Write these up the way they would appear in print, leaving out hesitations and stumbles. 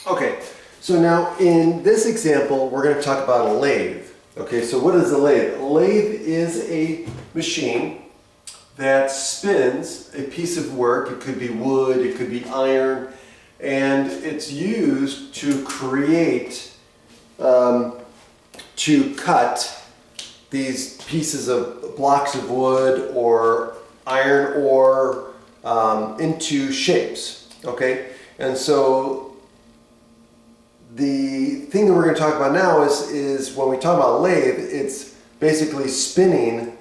Okay, so now in this example, we're going to talk about a lathe. Okay, so what is a lathe? A lathe is a machine that spins a piece of work. It could be wood, it could be iron, and it's used to create, to cut these pieces of blocks of wood or iron ore into shapes. Okay, and so the thing that we're going to talk about now is when we talk about lathe, it's basically spinning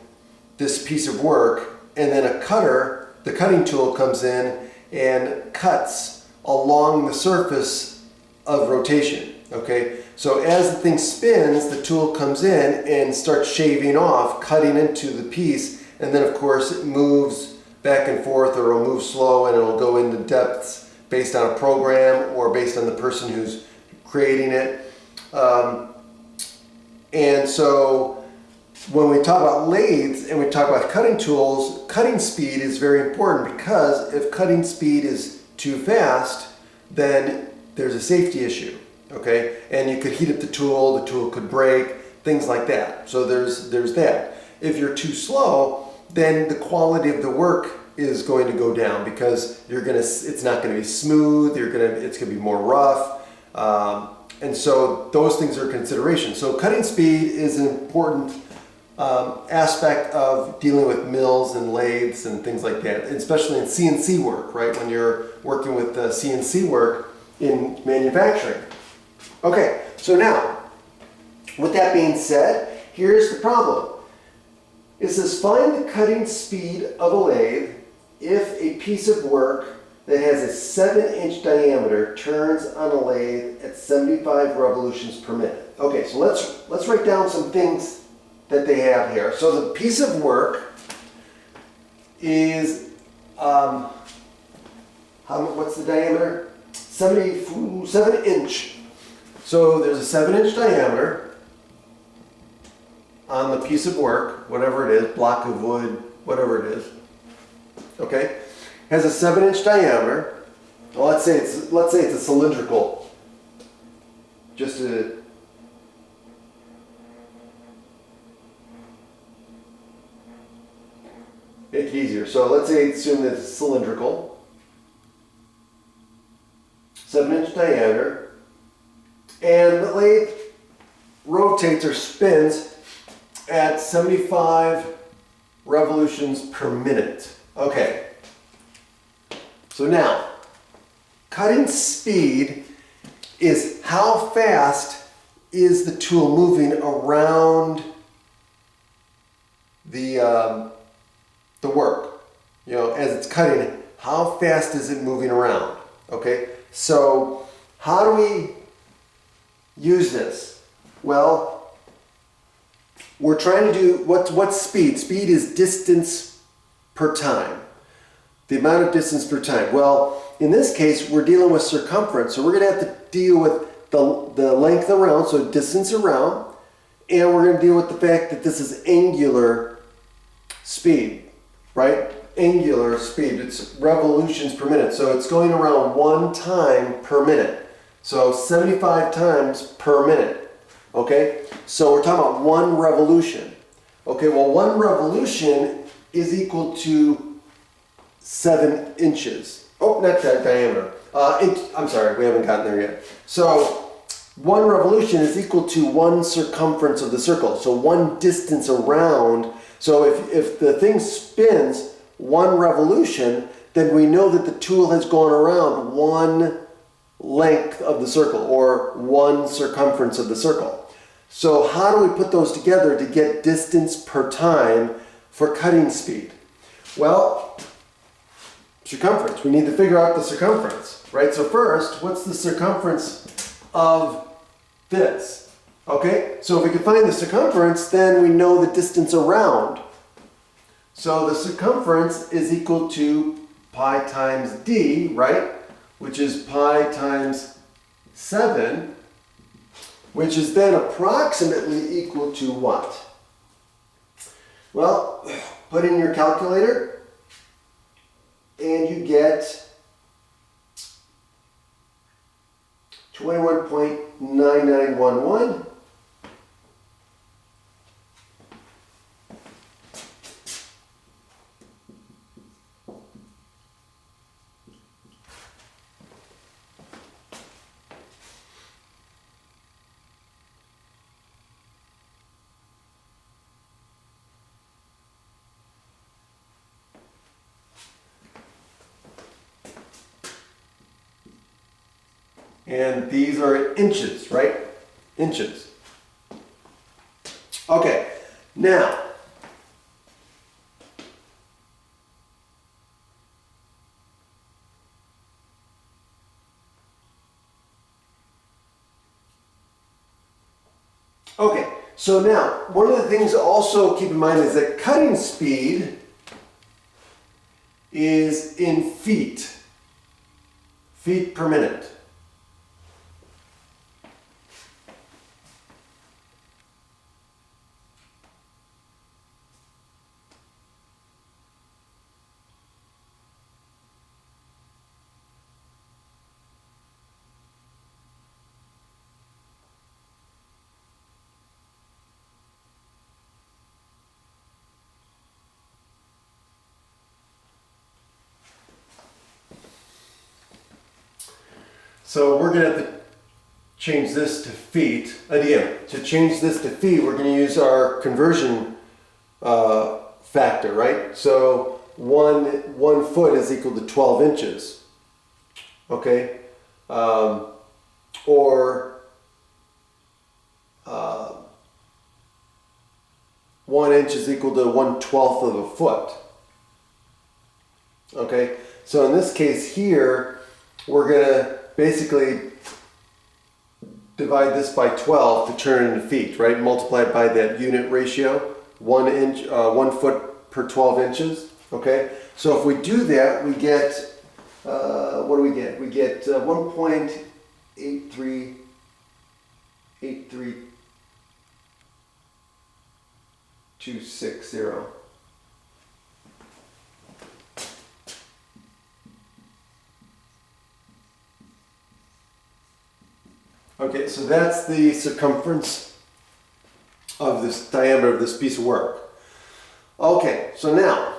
this piece of work, and then a cutter, the cutting tool, comes in and cuts along the surface of rotation. Okay, so as the thing spins, the tool comes in and starts shaving off, cutting into the piece, and then of course it moves back and forth, or it'll move slow and it'll go into depths based on a program or based on the person who's creating it. And so when we talk about lathes and we talk about cutting tools, cutting speed is very important, because if cutting speed is too fast, then there's a safety issue. Okay, and you could heat up the tool could break, things like that. So there's that. If you're too slow, then the quality of the work is going to go down, because it's not going to be smooth. It's going to be more rough. And so those things are considerations. So cutting speed is an important aspect of dealing with mills and lathes and things like that, especially in CNC work, right? When you're working with CNC work in manufacturing. Okay, so now, with that being said, here's the problem. It says find the cutting speed of a lathe if a piece of work that has a 7-inch diameter turns on a lathe at 75 revolutions per minute. Okay, so let's write down some things that they have here. So the piece of work is, what's the diameter? 7 inch. So there's a 7-inch diameter on the piece of work, whatever it is, block of wood, whatever it is. Okay, has a 7-inch diameter. Well, let's say it's a cylindrical. Just to make it easier. So let's assume that it's cylindrical, 7-inch diameter, and the lathe rotates or spins at 75 revolutions per minute. Okay. So now, cutting speed is how fast is the tool moving around the work. You know, as it's cutting it, how fast is it moving around? Okay, so how do we use this? Well, we're trying to do, what's speed? Speed is distance per time. The amount of distance per time. Well, in this case, we're dealing with circumference, so we're going to have to deal with the length around, so distance around, and we're going to deal with the fact that this is angular speed, right? Angular speed, it's revolutions per minute, so it's going around 1 time per minute. So 75 times per minute, okay? So we're talking about 1 revolution. Okay, well, 1 revolution is equal to 7 inches. Oh, not that diameter. I'm sorry, we haven't gotten there yet. So 1 revolution is equal to 1 circumference of the circle. So 1 distance around. So if the thing spins 1 revolution, then we know that the tool has gone around 1 length of the circle, or 1 circumference of the circle. So how do we put those together to get distance per time for cutting speed? Well, circumference. We need to figure out the circumference, right? So first, what's the circumference of this? Okay, so if we can find the circumference, then we know the distance around. So the circumference is equal to pi times d, right? Which is pi times 7, which is then approximately equal to what? Well, put in your calculator, and you get 21.9911. And these are inches, right? Inches. Okay, now, so now, one of the things to also keep in mind is that cutting speed is in feet per minute. So we're going to have to change this to feet. Again, to change this to feet, we're going to use our conversion factor, right? So one foot is equal to 12 inches. Okay? Or 1 inch is equal to 1/12 of a foot. Okay? So in this case here, we're going to basically divide this by 12 to turn it into feet, right? Multiply it by that unit ratio, 1 foot per 12 inches, okay? So if we do that, we get, what do we get? We get 1.83260. Okay, so that's the circumference of this diameter of this piece of work. Okay, so now,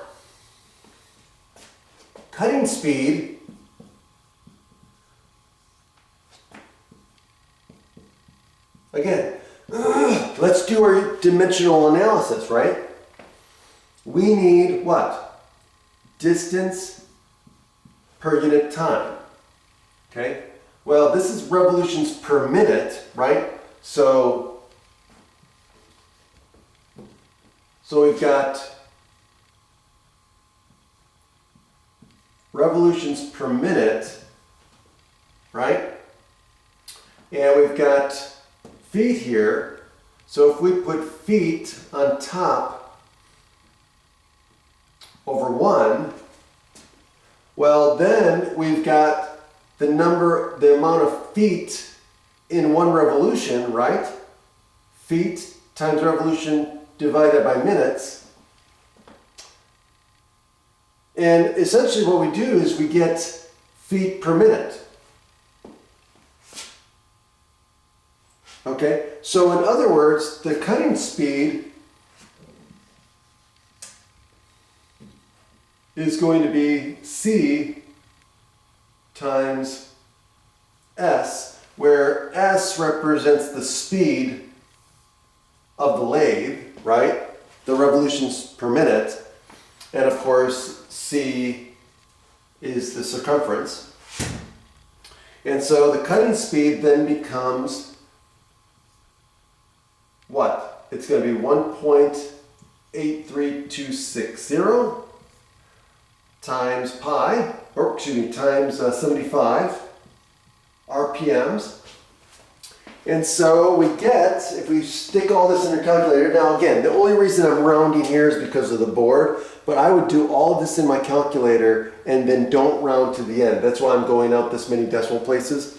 cutting speed again, let's do our dimensional analysis, right? We need what? Distance per unit time, okay? Well, this is revolutions per minute, right? So we've got revolutions per minute, right? And we've got feet here. So if we put feet on top over 1, well, then we've got the amount of feet in one revolution, right? Feet times revolution divided by minutes. And essentially what we do is we get feet per minute. Okay, so in other words, the cutting speed is going to be C times S, where S represents the speed of the lathe, right? The revolutions per minute. And of course, C is the circumference. And so the cutting speed then becomes what? It's going to be 1.83260 times pi, or excuse me, times 75 RPMs. And so we get, if we stick all this in our calculator, now again, the only reason I'm rounding here is because of the board, but I would do all of this in my calculator and then don't round to the end. That's why I'm going out this many decimal places,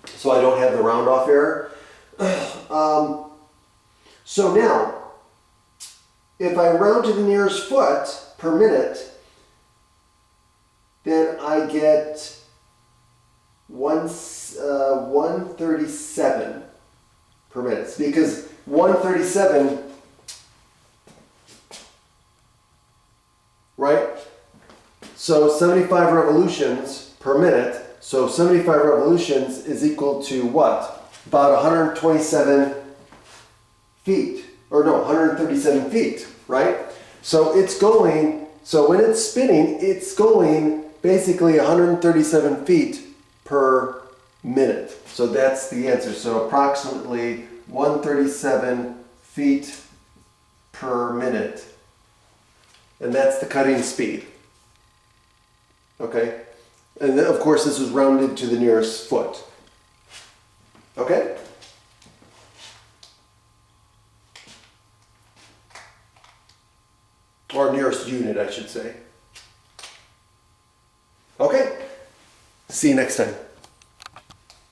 so I don't have the round off error. So now, if I round to the nearest foot per minute, then I get 1 137 per minute. Because 137, right? So 75 revolutions per minute. So 75 revolutions is equal to what? About 127 feet. Or no, 137 feet, right? So it's going, so when it's spinning, it's going basically 137 feet per minute. So that's the answer. So approximately 137 feet per minute. And that's the cutting speed. Okay? And then, of course, this was rounded to the nearest foot. Okay? Or nearest unit, I should say. Okay? See you next time.